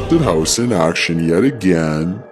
haunted house in action yet again.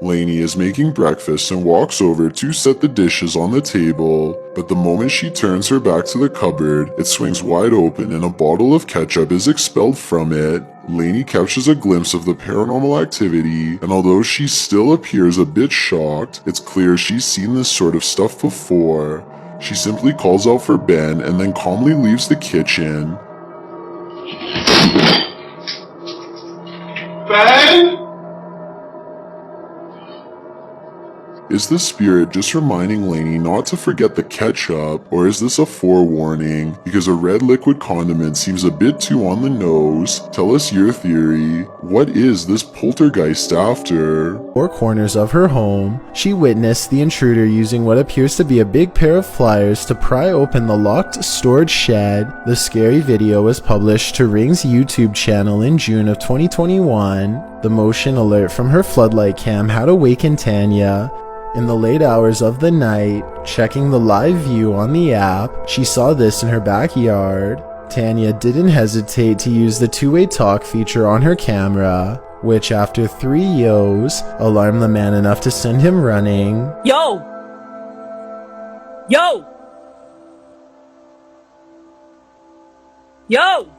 Lainey is making breakfast and walks over to set the dishes on the table, but the moment she turns her back to the cupboard, it swings wide open and a bottle of ketchup is expelled from it. Lainey catches a glimpse of the paranormal activity, and although she still appears a bit shocked, it's clear she's seen this sort of stuff before. She simply calls out for Ben and then calmly leaves the kitchen. Ben? Is the spirit just reminding Lainey not to forget the ketchup, or is this a forewarning? Because a red liquid condiment seems a bit too on the nose. Tell us your theory. What is this poltergeist after? Four corners of her home, she witnessed the intruder using what appears to be a big pair of pliers to pry open the locked storage shed. The scary video was published to Ring's YouTube channel in June of 2021. The motion alert from her floodlight cam had awakened Tanya. In the late hours of the night, checking the live view on the app, she saw this in her backyard. Tanya didn't hesitate to use the two-way talk feature on her camera, which after 3 yo's, alarmed the man enough to send him running. Yo! Yo! Yo!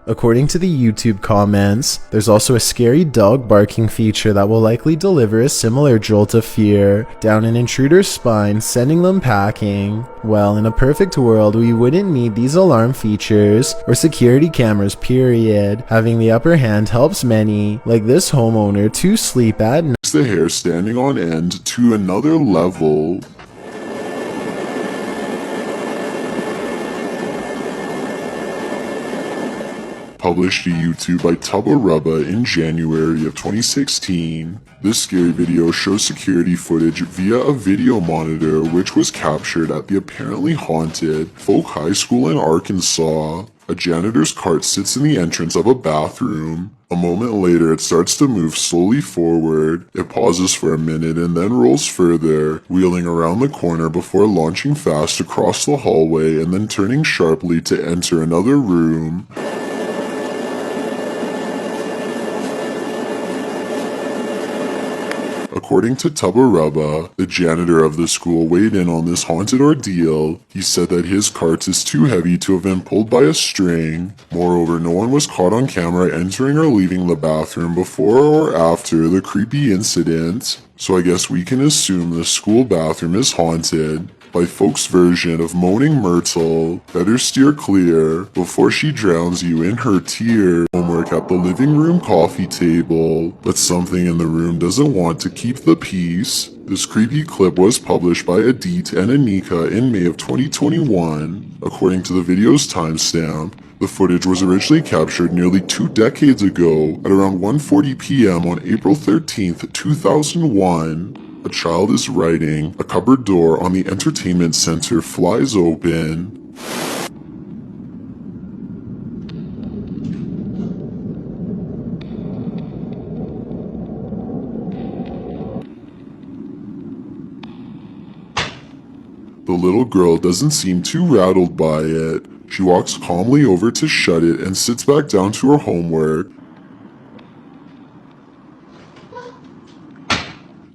According to the YouTube comments, there's also a scary dog barking feature that will likely deliver a similar jolt of fear down an intruder's spine, sending them packing. Well, in a perfect world, we wouldn't need these alarm features or security cameras, period. Having the upper hand helps many, like this homeowner, to sleep at night. The hair standing on end to another level. Published to YouTube by Marrabba in January of 2016. This scary video shows security footage via a video monitor which was captured at the apparently haunted Folk High School in Arkansas. A janitor's cart sits in the entrance of a bathroom. A moment later, it starts to move slowly forward. It pauses for a minute and then rolls further, wheeling around the corner before launching fast across the hallway and then turning sharply to enter another room. According to Marrabba, the janitor of the school weighed in on this haunted ordeal. He said that his cart is too heavy to have been pulled by a string. Moreover, no one was caught on camera entering or leaving the bathroom before or after the creepy incident. So I guess we can assume the school bathroom is haunted. By folks' version of moaning Myrtle, better steer clear before she drowns you in her tears. Homework at the living room coffee table, but something in the room doesn't want to keep the peace. This creepy clip was published by Adit and Anika in May of 2021. According to the video's timestamp, the footage was originally captured nearly 2 decades ago at around 1:40 p.m. on April 13th, 2001. A child is writing, a cupboard door on the entertainment center flies open. The little girl doesn't seem too rattled by it. She walks calmly over to shut it and sits back down to her homework.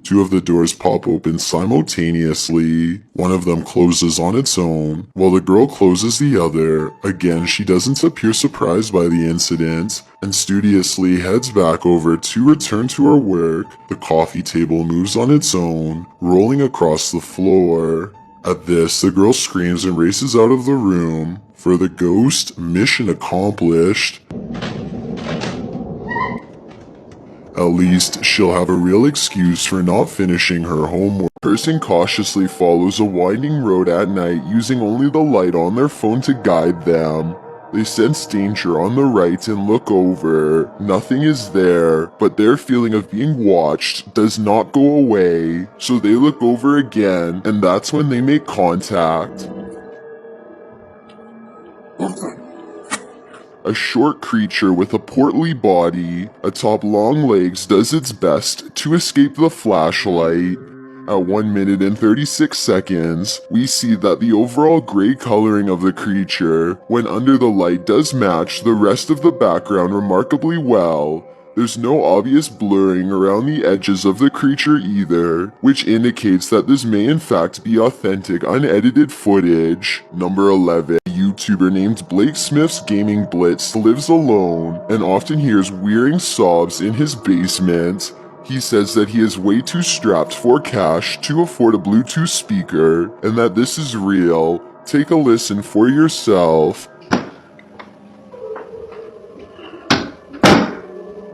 2 of the doors pop open simultaneously. One of them closes on its own, while the girl closes the other. Again, she doesn't appear surprised by the incident, and studiously heads back over to return to her work. The coffee table moves on its own, rolling across the floor. At this, the girl screams and races out of the room. For the ghost, mission accomplished. At least, she'll have a real excuse for not finishing her homework. The person cautiously follows a winding road at night using only the light on their phone to guide them. They sense danger on the right and look over. Nothing is there, but their feeling of being watched does not go away. So they look over again, and that's when they make contact. A short creature with a portly body atop long legs does its best to escape the flashlight. At 1 minute and 36 seconds, we see that the overall gray coloring of the creature when under the light does match the rest of the background remarkably well. There's no obvious blurring around the edges of the creature either, which indicates that this may in fact be authentic unedited footage. Number 11. A YouTuber named Blake Smith's Gaming Blitz lives alone and often hears wearing sobs in his basement. He says that he is way too strapped for cash to afford a Bluetooth speaker, and that this is real. Take a listen for yourself.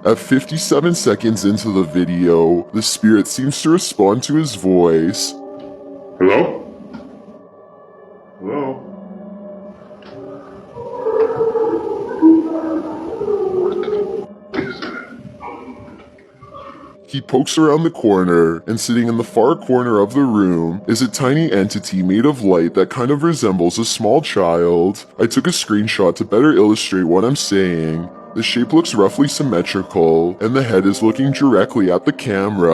At 57 seconds into the video, the spirit seems to respond to his voice. Hello? Hello? He pokes around the corner, and sitting in the far corner of the room is a tiny entity made of light that kind of resembles a small child. I took a screenshot to better illustrate what I'm saying. The shape looks roughly symmetrical, and the head is looking directly at the camera.